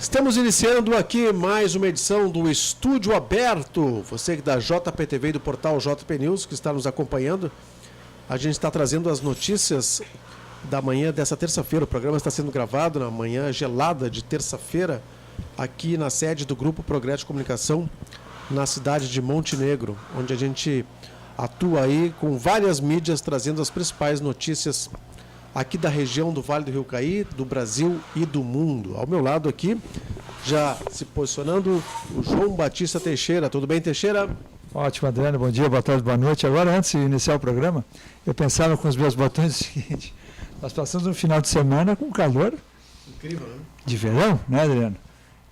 Estamos iniciando aqui mais uma edição do Estúdio Aberto. Você da JPTV e do portal JP News que está nos acompanhando. A gente está trazendo as notícias da manhã dessa terça-feira. O programa está sendo gravado na manhã gelada de terça-feira aqui na sede do Grupo Progresso de Comunicação na cidade de Montenegro, onde a gente atua aí com várias mídias trazendo as principais notícias aqui da região do Vale do Rio Caí, do Brasil e do mundo. Ao meu lado aqui, já se posicionando, o João Batista Teixeira. Tudo bem, Teixeira? Ótimo, Adriano. Bom dia, boa tarde, boa noite. Agora, antes de iniciar o programa, eu pensava com os meus botões o seguinte: nós passamos um final de semana com calor. Incrível, né? De verão, né, Adriano?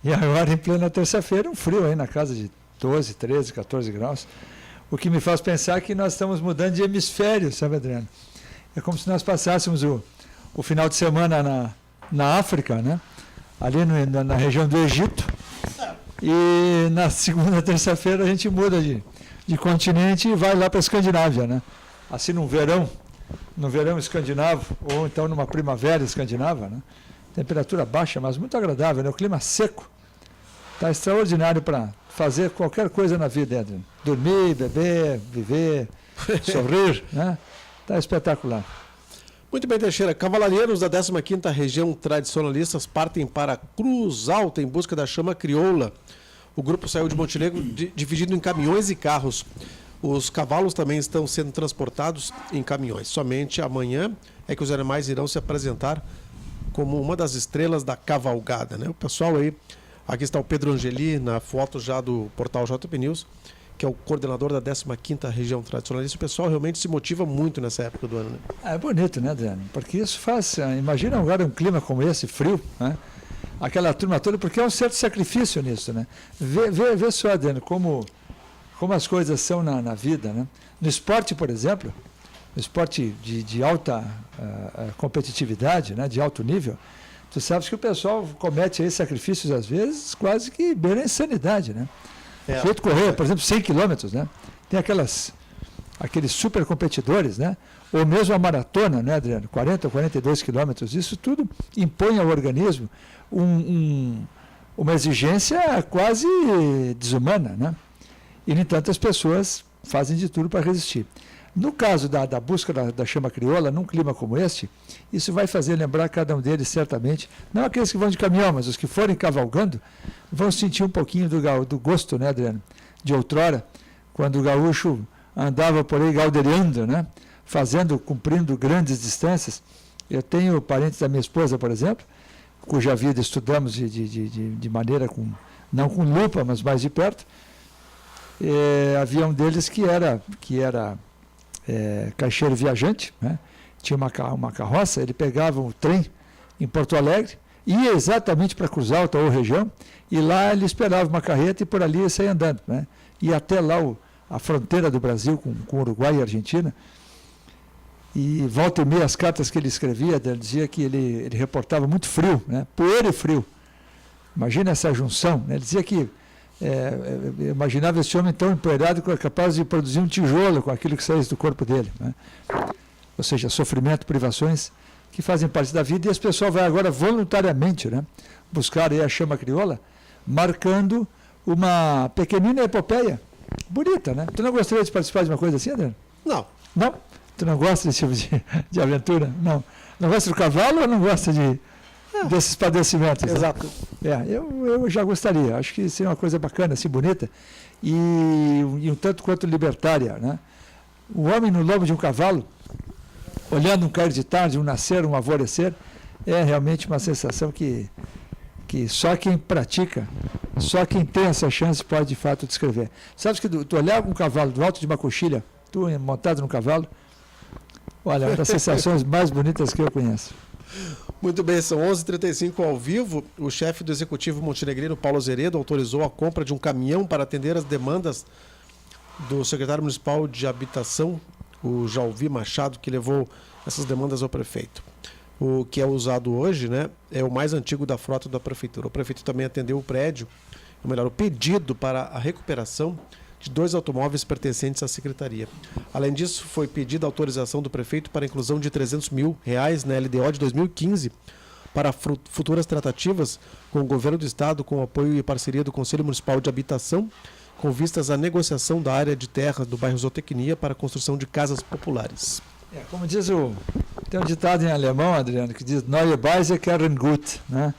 E agora, em plena terça-feira, um frio aí na casa de 12, 13, 14 graus. O que me faz pensar que nós estamos mudando de hemisfério, sabe, Adriano? É como se nós passássemos o final de semana na África, né? Ali na região do Egito. E na segunda, terça-feira a gente muda de continente e vai lá para a Escandinávia, né? Assim no verão escandinavo, ou então numa primavera escandinava, né? Temperatura baixa, mas muito agradável, né? O clima seco. Está extraordinário para fazer qualquer coisa na vida, Adriano. Dormir, beber, viver, sorrir, né? Está espetacular. Muito bem, Teixeira. Cavalarianos da 15ª Região Tradicionalistas partem para Cruz Alta em busca da chama crioula. O grupo saiu de Montenegro dividido em caminhões e carros. Os cavalos também estão sendo transportados em caminhões. Somente amanhã é que os animais irão se apresentar como uma das estrelas da cavalgada, né? O pessoal aí, aqui está o Pedro Angeli na foto já do portal JP News, que é o coordenador da 15ª Região Tradicionalista. O pessoal realmente se motiva muito nessa época do ano, né? É bonito, né, Adriano? Porque isso faz... Imagina agora um clima como esse, frio, né? Aquela turma toda, porque é um certo sacrifício nisso, né? Vê só, Adriano, como as coisas são na vida, né? No esporte, por exemplo, no esporte de alta competitividade, né? De alto nível, tu sabes que o pessoal comete aí sacrifícios, às vezes, quase que beira a insanidade, né? Feito correr, por exemplo, 100 quilômetros, né? Tem aqueles super competidores, né? Ou mesmo a maratona, né, Adriano? 40 ou 42 quilômetros. Isso tudo impõe ao organismo uma exigência quase desumana, né? E, no entanto, as pessoas fazem de tudo para resistir. No caso da busca da chama crioula, num clima como este, isso vai fazer lembrar cada um deles, certamente, não aqueles que vão de caminhão, mas os que forem cavalgando, vão sentir um pouquinho do gosto, né, Adriano, de outrora, quando o gaúcho andava por aí galderiando, né, cumprindo grandes distâncias. Eu tenho parentes da minha esposa, por exemplo, cuja vida estudamos de maneira, não com lupa, mas mais de perto. Havia um deles que era caixeiro viajante, né? Tinha uma carroça, ele pegava um trem em Porto Alegre, ia exatamente para Cruz Alta ou região, e lá ele esperava uma carreta e por ali ia sair andando, né? Ia até lá a fronteira do Brasil com Uruguai e Argentina, e volta e meia as cartas que ele escrevia, ele dizia que ele reportava muito frio, né? Poeira e frio. Imagina essa junção, né? Ele dizia que eu imaginava esse homem tão empoeirado que era capaz de produzir um tijolo com aquilo que saísse do corpo dele, né? Ou seja, sofrimento, privações que fazem parte da vida, e esse pessoal vai agora voluntariamente, né, buscar aí a chama crioula, marcando uma pequenina epopeia bonita, né? Tu não gostaria de participar de uma coisa assim, Adriano? Não. Não? Tu não gosta desse tipo de aventura? Não. Não gosta do cavalo ou não gosta desses padecimentos? Exato. Né? Eu já gostaria. Acho que seria uma coisa bacana, assim, bonita, e um tanto quanto libertária, né? O homem no lombo de um cavalo, olhando um cair de tarde, um nascer, um alvorecer, é realmente uma sensação que só quem pratica, só quem tem essa chance pode de fato descrever. Sabes que tu olhar um cavalo do alto de uma coxilha, tu montado no cavalo, olha, é uma das sensações mais bonitas que eu conheço. Muito bem, são 11h35 ao vivo. O chefe do Executivo montenegrino, Paulo Zeredo, autorizou a compra de um caminhão para atender as demandas do secretário municipal de Habitação, o Jalvi Machado, que levou essas demandas ao prefeito. O que é usado hoje, né, é o mais antigo da frota da prefeitura. O prefeito também atendeu o prédio, ou melhor, o pedido para a recuperação de 2 automóveis pertencentes à secretaria. Além disso, foi pedida a autorização do prefeito para a inclusão de R$300 mil na LDO de 2015 para futuras tratativas com o governo do estado, com o apoio e parceria do Conselho Municipal de Habitação, com vistas à negociação da área de terra do bairro Zootecnia para a construção de casas populares. Como diz tem um ditado em alemão, Adriano, que diz Neue Beise kehren gut, né?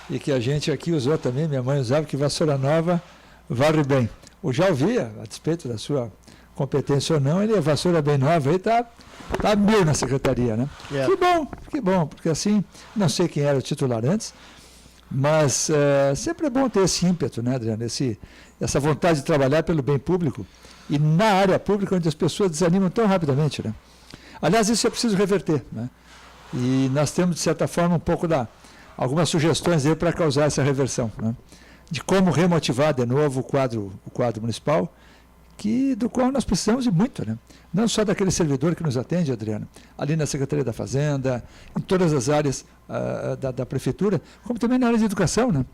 E que a gente aqui usou também, minha mãe usava, que vassoura nova varre bem. O já ouvia, a despeito da sua competência ou não, ele é vassoura bem nova, aí tá mil na secretaria, né? Que bom, porque assim, não sei quem era o titular antes, mas sempre é bom ter esse ímpeto, né, Adriano? Essa vontade de trabalhar pelo bem público e na área pública onde as pessoas desanimam tão rapidamente, né? Aliás, isso é preciso reverter, né? E nós temos, de certa forma, um pouco algumas sugestões aí para causar essa reversão, né? De como remotivar de novo o quadro municipal, do qual nós precisamos de muito, né? Não só daquele servidor que nos atende, Adriano, ali na Secretaria da Fazenda, em todas as áreas da Prefeitura, como também na área de educação, né?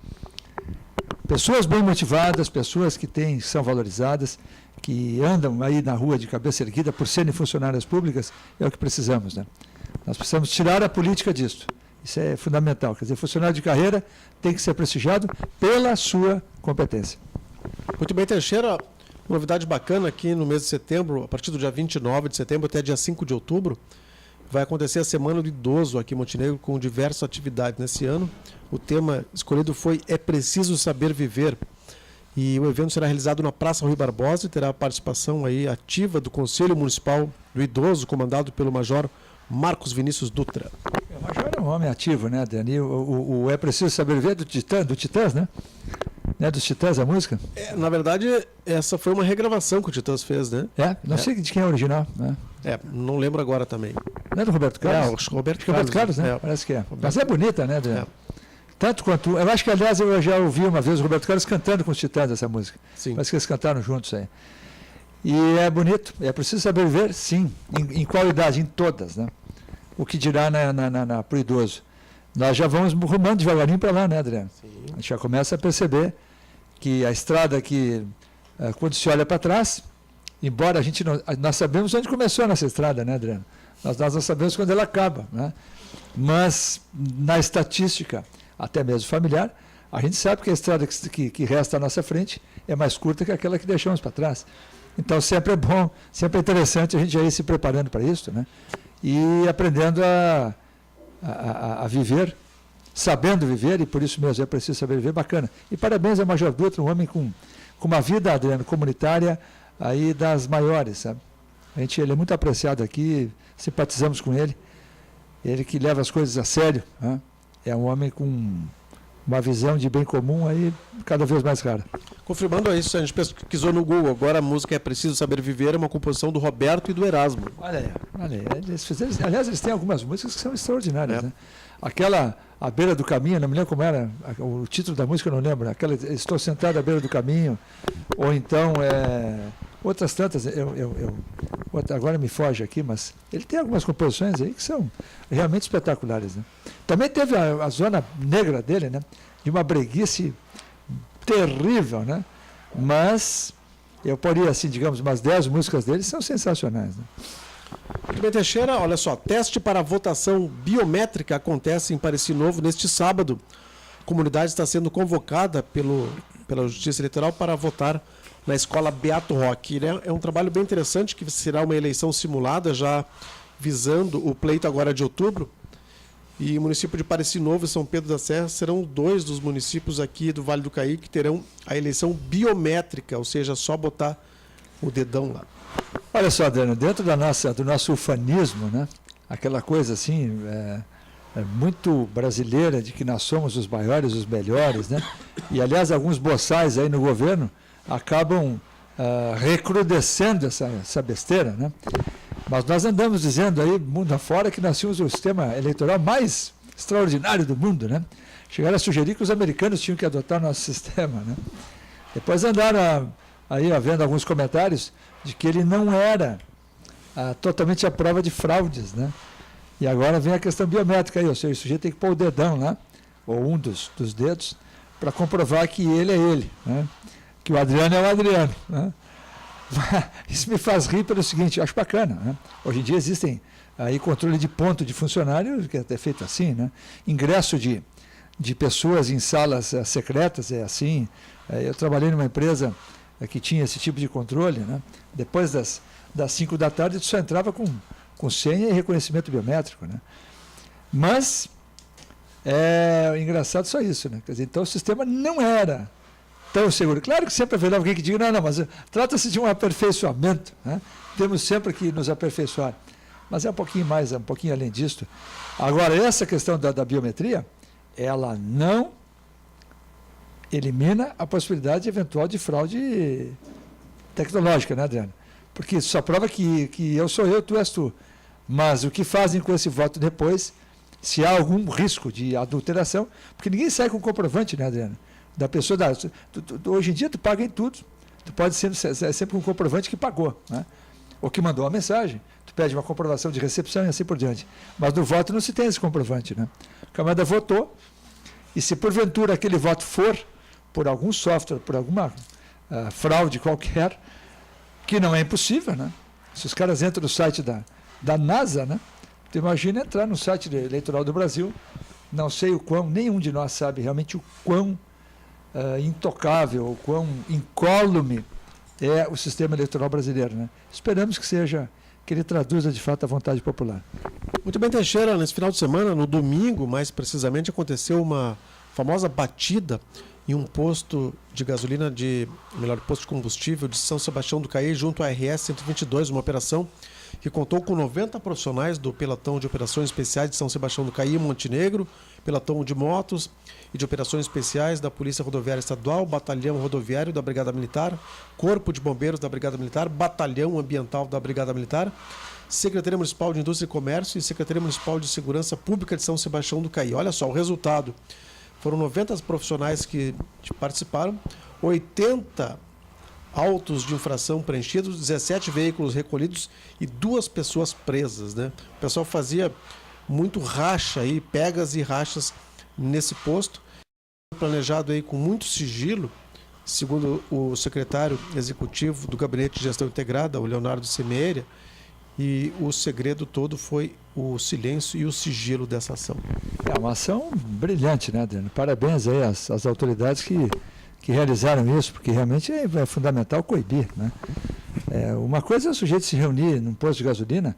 Pessoas bem motivadas, pessoas que são valorizadas, que andam aí na rua de cabeça erguida por serem funcionárias públicas, é o que precisamos, né? Nós precisamos tirar a política disso. Isso é fundamental. Quer dizer, funcionário de carreira tem que ser prestigiado pela sua competência. Muito bem, Teixeira. Novidade bacana aqui no mês de setembro, a partir do dia 29 de setembro até dia 5 de outubro, vai acontecer a Semana do Idoso aqui em Montenegro com diversas atividades. Nesse ano, o tema escolhido foi É Preciso Saber Viver. E o evento será realizado na Praça Rui Barbosa e terá a participação aí ativa do Conselho Municipal do Idoso, comandado pelo Major Marcos Vinícius Dutra. O Major é um homem ativo, né, Dani? O É Preciso Saber Viver do Titãs, né? Né, dos Titãs, a música? Na verdade, essa foi uma regravação que o Titãs fez, né? Não sei de quem é o original, né? Não lembro agora também. Não é do Roberto Carlos? Acho que Roberto Carlos, né? Parece que é. Mas é bonita, né, Adriano? Tanto quanto... Eu acho que, aliás, eu já ouvi uma vez o Roberto Carlos cantando com os Titãs essa música. Sim. Parece que eles cantaram juntos aí. E é bonito. É preciso saber viver, sim. Em qual idade? Em todas, né? O que dirá para o idoso. Nós já vamos rumando devagarinho para lá, né, Adriano? Sim. A gente já começa a perceber que a estrada que, quando se olha para trás, embora a gente não... Nós sabemos onde começou a nossa estrada, né, Adriano? Nós não sabemos quando ela acaba, né? Mas, na estatística, até mesmo familiar, a gente sabe que a estrada que resta à nossa frente é mais curta que aquela que deixamos para trás. Então, sempre é bom, sempre é interessante a gente já ir se preparando para isso, né? E aprendendo a viver, sabendo viver, e por isso mesmo é preciso saber viver, bacana. E parabéns ao Major Dutra, um homem com uma vida, Adriano, comunitária, aí das maiores, sabe? Ele é muito apreciado aqui, simpatizamos com ele, ele que leva as coisas a sério, né? É um homem com uma visão de bem comum aí cada vez mais rara. Confirmando isso, a gente pesquisou no Google, agora a música É Preciso Saber Viver é uma composição do Roberto e do Erasmo. Olha aí. Aliás, eles têm algumas músicas que são extraordinárias, né? Aquela À Beira do Caminho, não me lembro como era, o título da música eu não lembro, aquela Estou Sentado à Beira do Caminho, ou então outras tantas, agora me foge aqui, mas ele tem algumas composições aí que são realmente espetaculares, né? Também teve a zona negra dele, né? De uma breguice terrível, né? Mas eu poria, assim, digamos, umas 10 músicas dele são sensacionais, né? Muito bem, Teixeira, olha só, teste para votação biométrica acontece em Pareci Novo neste sábado. A comunidade está sendo convocada pela Justiça Eleitoral para votar na Escola Beato Roque. É um trabalho bem interessante, que será uma eleição simulada, já visando o pleito agora de outubro. E o município de Pareci Novo e São Pedro da Serra serão 2 dos municípios aqui do Vale do Caí que terão a eleição biométrica, ou seja, só botar o dedão lá. Olha só, Adriano, dentro do nosso ufanismo, né? Aquela coisa assim, muito brasileira, de que nós somos os maiores, os melhores, né? E, aliás, alguns boçais aí no governo acabam recrudescendo essa besteira, né? Mas nós andamos dizendo aí, mundo afora, que nós tínhamos o sistema eleitoral mais extraordinário do mundo, né? Chegaram a sugerir que os americanos tinham que adotar o nosso sistema, né? Depois andaram aí havendo alguns comentários de que ele não era totalmente à prova de fraudes, né? E agora vem a questão biométrica aí, ou seja, o sujeito tem que pôr o dedão lá, ou um dos dedos, para comprovar que ele é ele, né? Que o Adriano é o Adriano, né? Isso me faz rir pelo seguinte, eu acho bacana, né? Hoje em dia existem aí controle de ponto de funcionário, que é até feito assim, né? Ingresso de pessoas em salas secretas, é assim. Eu trabalhei numa empresa que tinha esse tipo de controle, né? Depois das 5 da tarde, tu só entrava com senha e reconhecimento biométrico, né? Mas é engraçado só isso, né? Quer dizer, então o sistema não era tão seguro. Claro que sempre haverá alguém que diga, não, mas trata-se de um aperfeiçoamento, né? Temos sempre que nos aperfeiçoar. Mas é um pouquinho mais, um pouquinho além disso. Agora, essa questão da biometria, ela não elimina a possibilidade eventual de fraude tecnológica, né, Adriano? Porque isso só prova que eu sou eu, tu és tu. Mas o que fazem com esse voto depois, se há algum risco de adulteração, porque ninguém sai com comprovante, né, Adriano? Da pessoa, hoje em dia tu paga em tudo, tu pode ser sempre com um comprovante que pagou, né? Ou que mandou uma mensagem, tu pede uma comprovação de recepção e assim por diante. Mas no voto não se tem esse comprovante, né? O camarada votou, e se porventura aquele voto for por algum software, por alguma fraude qualquer, que não é impossível, né? Se os caras entram no site da NASA, né? Tu imagina entrar no site eleitoral do Brasil, não sei o quão, nenhum de nós sabe realmente o quão intocável, o quão incólume é o sistema eleitoral brasileiro, né? Esperamos que ele traduza de fato a vontade popular. Muito bem, Teixeira, nesse final de semana, no domingo, mais precisamente, aconteceu uma famosa batida em um posto de gasolina, posto de combustível de São Sebastião do Caí, junto à RS 122, uma operação que contou com 90 profissionais do Pelotão de Operações Especiais de São Sebastião do Caí, Montenegro, Pelotão de Motos e de Operações Especiais da Polícia Rodoviária Estadual, Batalhão Rodoviário da Brigada Militar, Corpo de Bombeiros da Brigada Militar, Batalhão Ambiental da Brigada Militar, Secretaria Municipal de Indústria e Comércio e Secretaria Municipal de Segurança Pública de São Sebastião do Caí. Olha só, o resultado. Foram 90 profissionais que participaram, 80 autos de infração preenchidos, 17 veículos recolhidos e 2 pessoas presas, né? O pessoal fazia muito racha aí, pegas e rachas nesse posto, planejado aí com muito sigilo, segundo o secretário executivo do Gabinete de Gestão Integrada, o Leonardo Semeria, e o segredo todo foi o silêncio e o sigilo dessa ação. É uma ação brilhante, né, Adriano? Parabéns aí às autoridades que realizaram isso, porque realmente é fundamental coibir, né? Uma coisa é o sujeito se reunir num posto de gasolina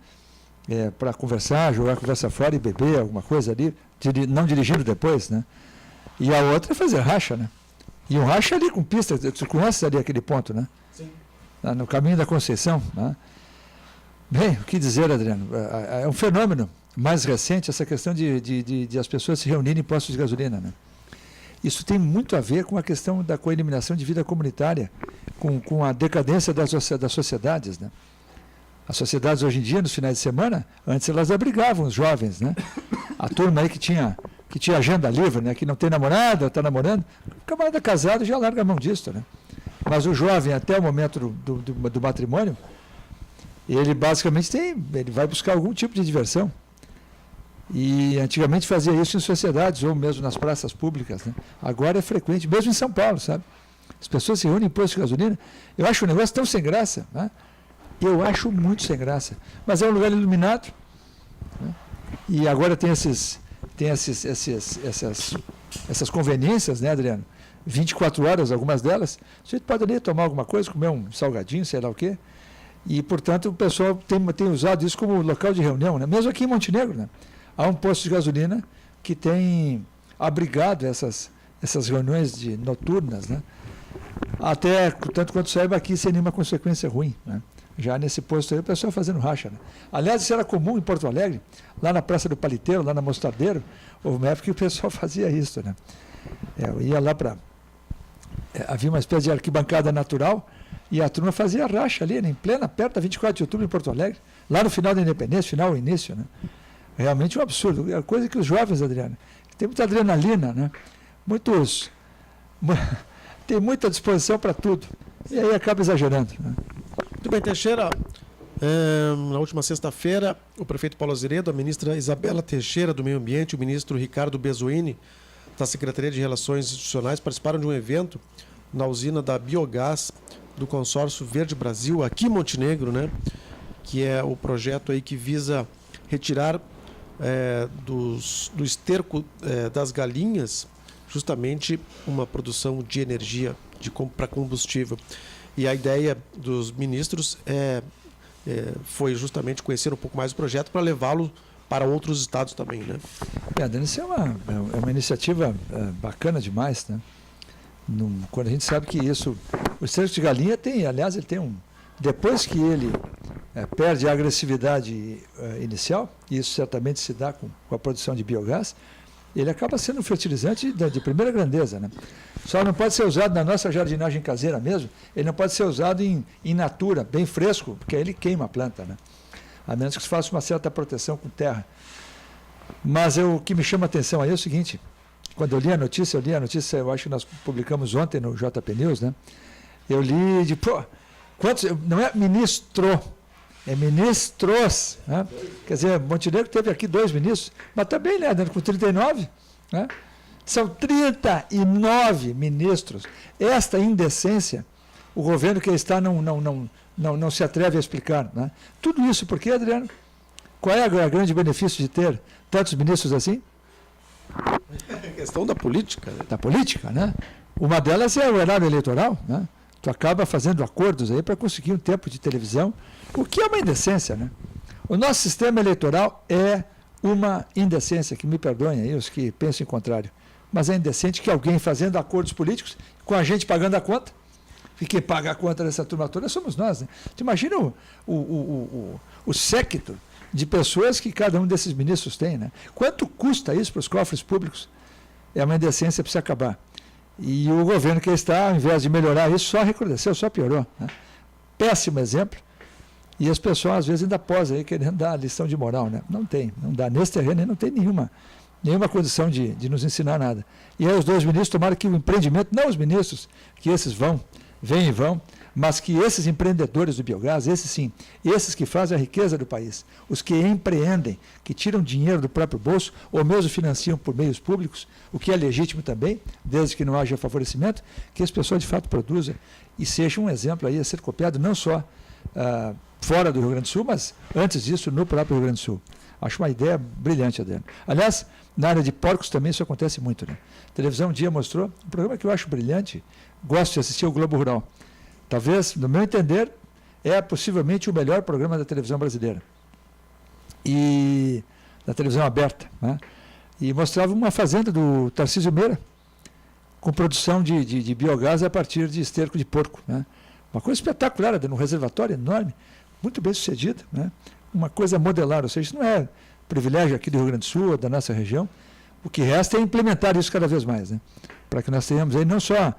para conversar, jogar a conversa fora e beber alguma coisa ali, não dirigindo depois, né? E a outra é fazer racha, né? E um racha ali com pista, tu conhece ali aquele ponto, né? Sim. No caminho da Conceição, né? Bem, o que dizer, Adriano? É um fenômeno mais recente essa questão de as pessoas se reunirem em postos de gasolina, né? Isso tem muito a ver com a questão da coeliminação de vida comunitária, com a decadência das sociedades, né? As sociedades hoje em dia, nos finais de semana, antes elas abrigavam os jovens, né? A turma aí que tinha agenda livre, né? Que não tem namorada, está namorando, o camarada casado já larga a mão disso, né? Mas o jovem, até o momento do matrimônio, ele basicamente ele vai buscar algum tipo de diversão. E antigamente fazia isso em sociedades, ou mesmo nas praças públicas, né? Agora é frequente, mesmo em São Paulo, sabe? As pessoas se reúnem em posto de gasolina. Eu acho um negócio tão sem graça, né? Eu acho muito sem graça. Mas é um lugar iluminado, né? E agora tem essas conveniências, né, Adriano? 24 horas, algumas delas. Você pode ali tomar alguma coisa, comer um salgadinho, sei lá o quê. E, portanto, o pessoal tem usado isso como local de reunião, né? Mesmo aqui em Montenegro, né? Há um posto de gasolina que tem abrigado essas reuniões noturnas, né? Até, tanto quanto saiba, aqui sem nenhuma consequência ruim, né? Já nesse posto aí, o pessoal fazendo racha, né? Aliás, isso era comum em Porto Alegre, lá na Praça do Paliteiro, lá na Mostardeiro, houve uma época que o pessoal fazia isso, né? Eu ia lá havia uma espécie de arquibancada natural e a turma fazia racha ali, né? Em plena, perto da 24 de outubro em Porto Alegre, lá no final da Independência, final ou início, né? Realmente um absurdo. É coisa que os jovens, Adriano, tem muita adrenalina, né? Tem muita disposição para tudo. E aí acaba exagerando, né? Muito bem, Teixeira. Na última sexta-feira, o prefeito Paulo Azeredo, a ministra Isabela Teixeira do Meio Ambiente e o ministro Ricardo Bezoini, da Secretaria de Relações Institucionais, participaram de um evento na usina da Biogás do consórcio Verde Brasil, aqui em Montenegro, né? Que é o projeto aí que visa retirar do esterco das galinhas justamente uma produção de energia para combustível. E a ideia dos ministros foi justamente conhecer um pouco mais o projeto para levá-lo para outros estados também, né? Isso é uma iniciativa bacana demais, né? Quando a gente sabe que isso, o esterco de galinha tem, aliás, ele tem depois que ele perde a agressividade inicial, e isso certamente se dá com a produção de biogás, ele acaba sendo um fertilizante de primeira grandeza, né? Só não pode ser usado na nossa jardinagem caseira mesmo, ele não pode ser usado in natura, bem fresco, porque aí ele queima a planta, né? A menos que se faça uma certa proteção com terra. Mas o que me chama a atenção aí é o seguinte, quando eu li a notícia, eu acho que nós publicamos ontem no JP News, né? Eu li quantos, não é ministro, é ministros, né? Quer dizer, Montenegro teve aqui 2 ministros, mas também, né, com 39, né? São 39 ministros. Esta indecência, o governo que está não se atreve a explicar, né? Tudo isso porque, Adriano, qual é o grande benefício de ter tantos ministros assim? É questão da política, né? Da política, né? Uma delas é o horário eleitoral, né? Tu acaba fazendo acordos aí para conseguir um tempo de televisão, o que é uma indecência, né? O nosso sistema eleitoral é uma indecência, que me perdoem aí os que pensam em contrário, mas é indecente que alguém fazendo acordos políticos, com a gente pagando a conta, e quem paga a conta dessa turma toda somos nós, né? Tu imagina o séquito de pessoas que cada um desses ministros tem, né? Quanto custa isso para os cofres públicos? É uma indecência, precisa acabar. E o governo que está, ao invés de melhorar isso, só recrudesceu, só piorou, né? Péssimo exemplo. E as pessoas, às vezes, ainda posam aí querendo dar lição de moral, né? Não dá. Nesse terreno não tem nenhuma condição de nos ensinar nada. E aí os 2 ministros tomaram que o empreendimento, não os ministros, que esses vêm e vão, mas que esses empreendedores do biogás, esses sim, esses que fazem a riqueza do país, os que empreendem, que tiram dinheiro do próprio bolso, ou mesmo financiam por meios públicos, o que é legítimo também, desde que não haja favorecimento, que as pessoas de fato produzam e seja um exemplo aí a ser copiado, não só fora do Rio Grande do Sul, mas antes disso no próprio Rio Grande do Sul. Acho uma ideia brilhante, Adriano. Aliás, na área de porcos também isso acontece muito, né? A televisão um dia mostrou um programa que eu acho brilhante, gosto de assistir o Globo Rural. Talvez, no meu entender, é possivelmente o melhor programa da televisão brasileira. E da televisão aberta, né? E mostrava uma fazenda do Tarcísio Meira, com produção de biogás a partir de esterco de porco, né? Uma coisa espetacular, num reservatório enorme, muito bem sucedido, né? Uma coisa modelar, ou seja, isso não é privilégio aqui do Rio Grande do Sul, da nossa região. O que resta é implementar isso cada vez mais, né? Para que nós tenhamos aí não só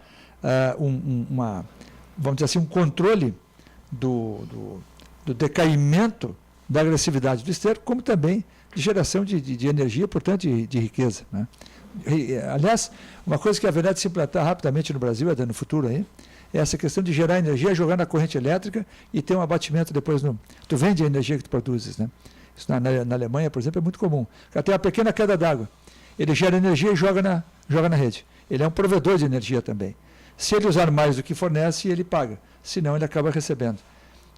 vamos dizer assim, um controle do decaimento da agressividade do esterco, como também de geração de energia, portanto, de riqueza, né? Aliás, uma coisa que haverá de se implantar rapidamente no Brasil, no futuro aí, é essa questão de gerar energia, jogar na corrente elétrica e ter um abatimento depois tu vende a energia que tu produzes, né? Isso na Alemanha, por exemplo, é muito comum. Tem uma pequena queda d'água, ele gera energia e joga na rede. Ele é um provedor de energia também. Se ele usar mais do que fornece, ele paga. Senão, ele acaba recebendo.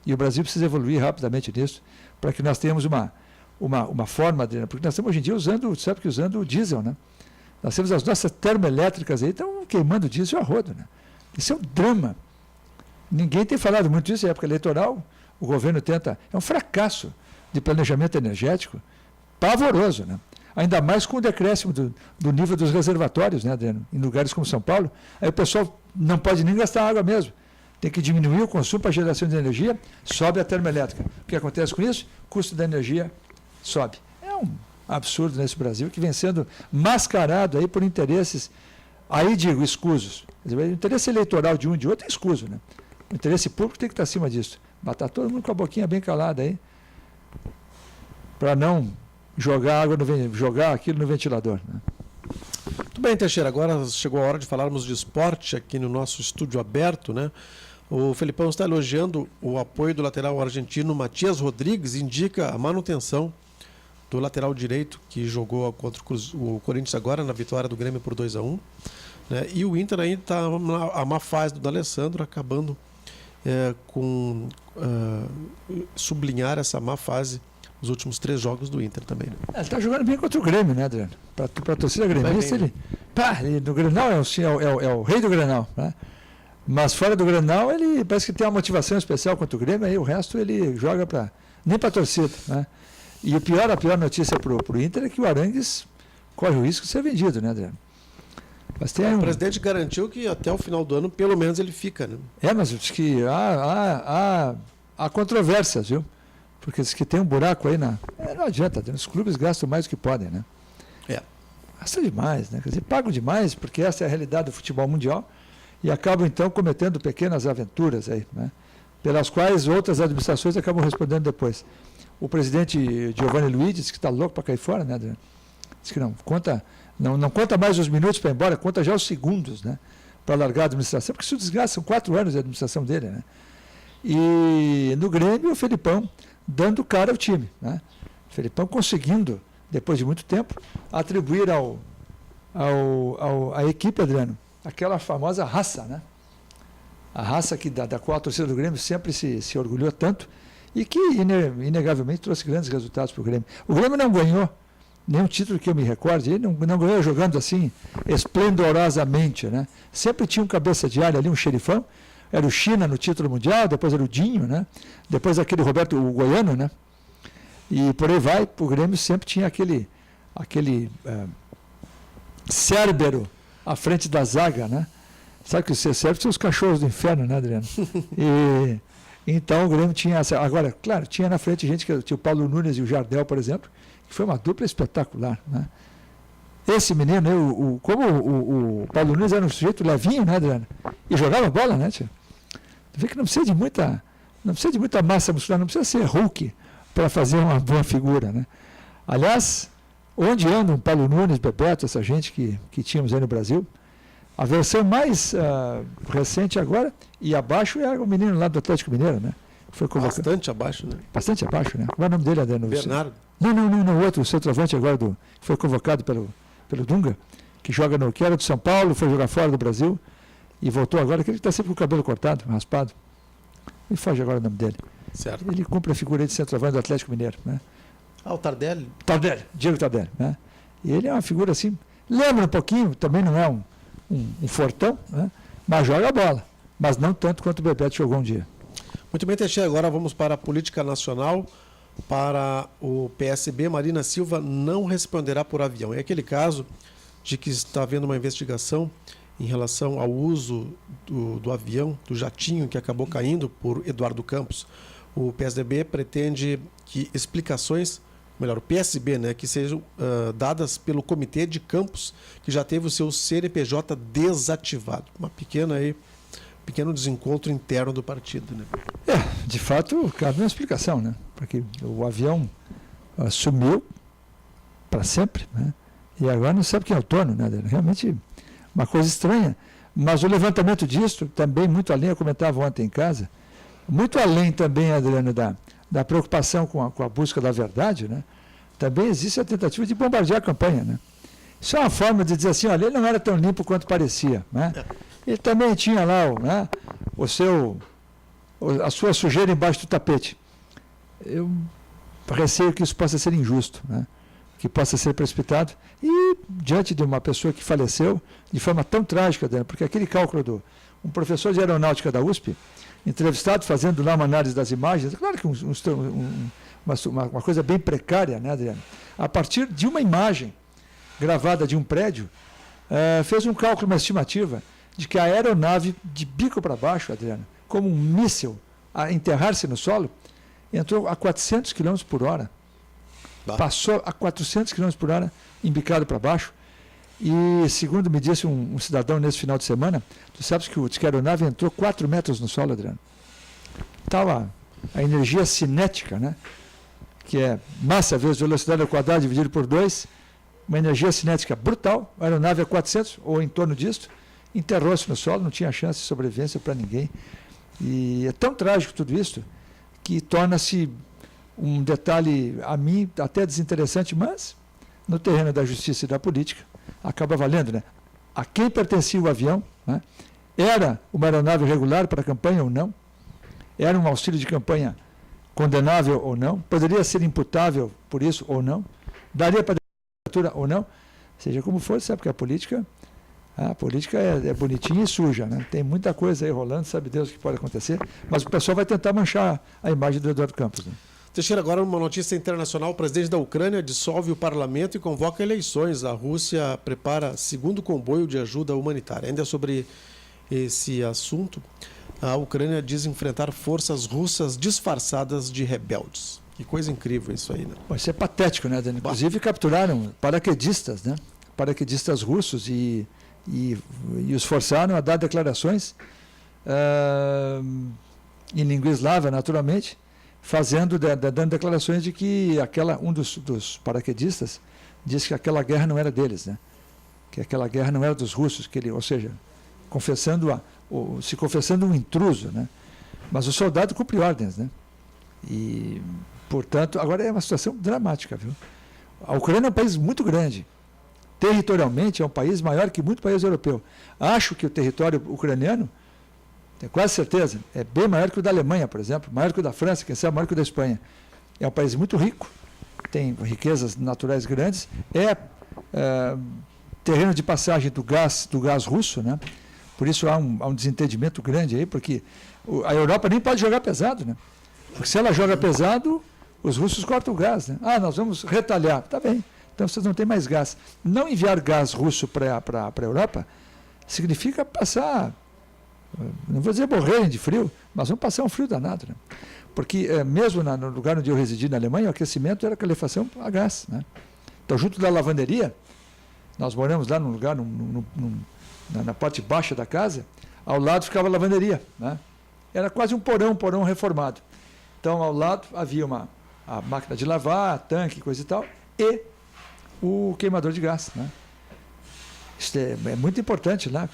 E o Brasil precisa evoluir rapidamente nisso, para que nós tenhamos uma forma de... Porque nós estamos hoje em dia usando o diesel, né? Nós temos as nossas termoelétricas aí, estão queimando diesel a rodo, né? Isso é um drama. Ninguém tem falado muito disso. Em época eleitoral, o governo tenta... É um fracasso de planejamento energético pavoroso, né? Ainda mais com o decréscimo do nível dos reservatórios, né, Adriano? Em lugares como São Paulo. Aí o pessoal não pode nem gastar água mesmo. Tem que diminuir o consumo para a geração de energia, sobe a termoelétrica. O que acontece com isso? O custo da energia sobe. É um absurdo nesse Brasil, que vem sendo mascarado aí por interesses, aí digo, escusos. Quer dizer, o interesse eleitoral de um e de outro é escuso, né? O interesse público tem que estar acima disso. Mas está todo mundo com a boquinha bem calada aí, para não jogar aquilo no ventilador, né? Muito bem, Teixeira, agora chegou a hora de falarmos de esporte aqui no nosso estúdio aberto, né? O Felipão está elogiando o apoio do lateral argentino Matias Rodrigues, indica a manutenção do lateral direito, que jogou contra o Corinthians agora na vitória do Grêmio por 2-1, né? E o Inter ainda está a má fase do D'Alessandro, acabando sublinhar essa má fase nos últimos 3 jogos do Inter também. Né? Ele está jogando bem contra o Grêmio, né, Adriano? Para a torcida gremista, ele no Grenal é o rei do Grenal, né? Mas fora do Grenal, ele parece que tem uma motivação especial contra o Grêmio, aí o resto ele joga nem para a torcida, né? E a pior notícia para o Inter é que o Arangues corre o risco de ser vendido, né, Adriano? Mas o presidente garantiu que até o final do ano, pelo menos, ele fica, né? Mas diz que há controvérsias, viu? Porque diz que tem um buraco aí não adianta, os clubes gastam mais do que podem, né? Gastam demais, né? Quer dizer, pagam demais, porque essa é a realidade do futebol mundial, e acabam, então, cometendo pequenas aventuras aí, né? Pelas quais outras administrações acabam respondendo depois. O presidente Giovanni Luiz disse que está louco para cair fora, né, Adriano? Diz que não conta mais os minutos para ir embora, conta já os segundos, né? Para largar a administração, porque isso desgasta, são 4 anos de administração dele, né? E no Grêmio, o Felipão dando cara ao time, né? O Felipão conseguindo, depois de muito tempo, atribuir à equipe, Adriano, aquela famosa raça, né? A raça da qual a torcida do Grêmio sempre se orgulhou tanto e que, inegavelmente, trouxe grandes resultados para o Grêmio. O Grêmio não ganhou nenhum título que eu me recorde, ele não ganhou jogando assim esplendorosamente, né? Sempre tinha um cabeça de área ali, um xerifão, era o China no título mundial, depois era o Dinho, né? Depois aquele Roberto, o goiano, né? E por aí vai, o Grêmio sempre tinha aquele Cérbero à frente da zaga, né? Sabe que os Cérbero são os cachorros do inferno, né, Adriano? Então o Grêmio tinha essa. Agora, claro, tinha na frente gente que tinha o Paulo Nunes e o Jardel, por exemplo, que foi uma dupla espetacular, né? Esse menino, como o Paulo Nunes era um sujeito levinho, né, Adriano? E jogava bola, né, tio? Vê que não precisa de muita massa muscular, não precisa ser Hulk para fazer uma boa figura, né? Aliás, onde andam Paulo Nunes, Bebeto, essa gente que tínhamos aí no Brasil, a versão mais recente agora, e abaixo, é o menino lá do Atlético Mineiro, né? Foi bastante abaixo, né? Bastante abaixo, né? Qual é o nome dele, Adriano? Bernardo. Não, outro, o centroavante agora, que foi convocado pelo Dunga, que era do São Paulo, foi jogar fora do Brasil, e voltou agora, aquele que está sempre com o cabelo cortado, raspado. Me foge agora o nome dele. Certo. Ele cumpre a figura de centroavante do Atlético Mineiro, né? O Tardelli? Diego Tardelli, né? E ele é uma figura assim, lembra um pouquinho, também não é um fortão, né? Mas joga a bola, mas não tanto quanto o Bebeto jogou um dia. Muito bem, Teixeira, agora vamos para a política nacional. Para o PSB, Marina Silva não responderá por avião. É aquele caso de que está havendo uma investigação em relação ao uso do avião, do jatinho que acabou caindo por Eduardo Campos. O PSDB pretende que explicações, melhor, o PSB, né, que sejam dadas pelo Comitê de Campos, que já teve o seu CNPJ desativado. Pequeno desencontro interno do partido, né? De fato, cabe uma explicação, né? Porque o avião sumiu para sempre, né? E agora não sabe quem é o dono, né? Realmente uma coisa estranha. Mas o levantamento disso, também muito além, eu comentava ontem em casa, muito além também, Adriano, da preocupação com a busca da verdade, né? Também existe a tentativa de bombardear a campanha, né? Isso é uma forma de dizer assim, olha, ele não era tão limpo quanto parecia, né? Ele também tinha lá a sua sujeira embaixo do tapete. Eu receio que isso possa ser injusto, né? Que possa ser precipitado. E diante de uma pessoa que faleceu de forma tão trágica, porque aquele cálculo um professor de aeronáutica da USP, entrevistado, fazendo lá uma análise das imagens, claro que uma coisa bem precária, né, Adriano? A partir de uma imagem gravada de um prédio, fez um cálculo, uma estimativa, de que a aeronave de bico para baixo, Adriano, como um míssil a enterrar-se no solo, entrou a 400 km por hora. Passou a 400 km por hora, embicado para baixo. E, segundo me disse um cidadão nesse final de semana, tu sabes que a aeronave entrou 4 metros no solo, Adriano. Tal a energia cinética, né? Que é massa vezes velocidade ao quadrado dividido por 2, uma energia cinética brutal, a aeronave a 400 ou em torno disso, enterrou-se no solo, não tinha chance de sobrevivência para ninguém. E é tão trágico tudo isso que torna-se um detalhe, a mim, até desinteressante, mas no terreno da justiça e da política acaba valendo, né? A quem pertencia o avião, né? Era uma aeronave regular para a campanha ou não? Era um auxílio de campanha condenável ou não? Poderia ser imputável por isso ou não? Daria para candidatura ou não? Seja como for, sabe que a política é bonitinha e suja, né? Tem muita coisa aí rolando, sabe Deus o que pode acontecer, mas o pessoal vai tentar manchar a imagem do Eduardo Campos, né? Teixeira, agora uma notícia internacional. O presidente da Ucrânia dissolve o parlamento e convoca eleições. A Rússia prepara segundo comboio de ajuda humanitária. Ainda sobre esse assunto, a Ucrânia diz enfrentar forças russas disfarçadas de rebeldes. Que coisa incrível isso aí, né? Isso é patético, né, Dani? Inclusive capturaram paraquedistas, né? Paraquedistas russos e os forçaram a dar declarações em língua eslava, naturalmente, dando declarações de que um dos paraquedistas disse que aquela guerra não era deles, né? Que aquela guerra não era dos russos, ou seja, se confessando um intruso, né? Mas o soldado cumpre ordens, né? E, portanto, agora é uma situação dramática, viu? A Ucrânia é um país muito grande. Territorialmente é um país maior que muito país europeu. Acho que o território ucraniano, tenho quase certeza, é bem maior que o da Alemanha, por exemplo, maior que o da França, quem sabe maior que o da Espanha. É um país muito rico, tem riquezas naturais grandes, terreno de passagem do gás russo, né? Por isso há um desentendimento grande aí, porque a Europa nem pode jogar pesado, né? Porque se ela joga pesado, os russos cortam o gás, né? Nós vamos retalhar. Tá bem, então vocês não têm mais gás. Não enviar gás russo para a Europa significa passar, não vou dizer morrerem de frio, mas vão passar um frio danado, né? Porque mesmo no lugar onde eu residi na Alemanha, o aquecimento era calefação a gás, né? Então, junto da lavanderia, nós moramos lá num lugar, na parte baixa da casa, ao lado ficava a lavanderia, né? Era quase um porão reformado. Então, ao lado havia a máquina de lavar, tanque, coisa e tal, e o queimador de gás, né? Isso é muito importante lá,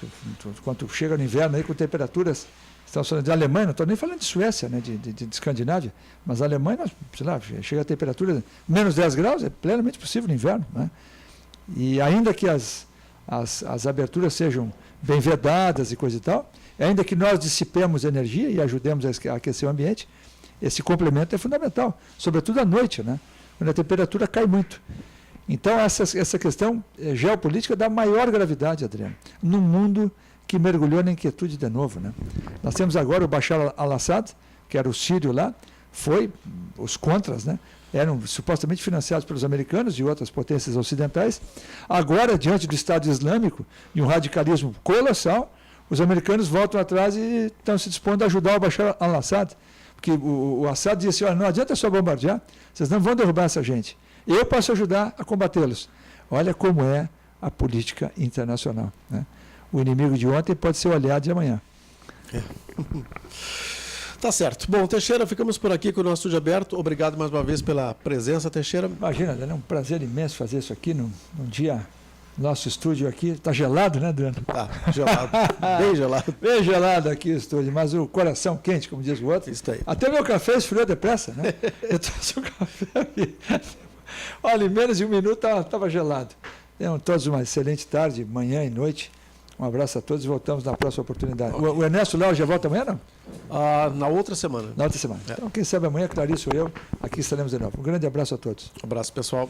quando chega no inverno aí com temperaturas, estamos falando de Alemanha, não estou nem falando de Suécia, né, de Escandinávia, mas a Alemanha, sei lá, chega a temperatura menos 10 graus, é plenamente possível no inverno, né? E ainda que as aberturas sejam bem vedadas e coisa e tal, ainda que nós dissipemos energia e ajudemos a aquecer o ambiente, esse complemento é fundamental, sobretudo à noite, né, quando a temperatura cai muito. Então, essa questão geopolítica dá maior gravidade, Adriano, num mundo que mergulhou na inquietude de novo, né? Nós temos agora o Bashar al-Assad, que era o sírio lá, os contras, né? Eram supostamente financiados pelos americanos e outras potências ocidentais. Agora, diante do Estado Islâmico e um radicalismo colossal, os americanos voltam atrás e estão se dispondo a ajudar o Bashar al-Assad. Porque o Assad disse, olha, não adianta só bombardear, vocês não vão derrubar essa gente. Eu posso ajudar a combatê-los. Olha como é a política internacional, né? O inimigo de ontem pode ser o aliado de amanhã. Tá certo. Bom, Teixeira, ficamos por aqui com o nosso estúdio aberto. Obrigado mais uma vez pela presença, Teixeira. Imagina, é um prazer imenso fazer isso aqui num dia. Nosso estúdio aqui está gelado, né, Adriano? Tá, gelado. Bem gelado. Bem gelado aqui o estúdio, mas o coração quente, como diz o outro. Isso aí. Até meu café esfriou depressa, né? Eu trouxe o café aqui. Olha, em menos de um minuto estava gelado. Tenham todos uma excelente tarde, manhã e noite. Um abraço a todos e voltamos na próxima oportunidade. Okay. O Ernesto Léo já volta amanhã, não? Na outra semana. Na outra semana. Então, quem sabe amanhã, Clarice ou eu, aqui estaremos de novo. Um grande abraço a todos. Um abraço, pessoal.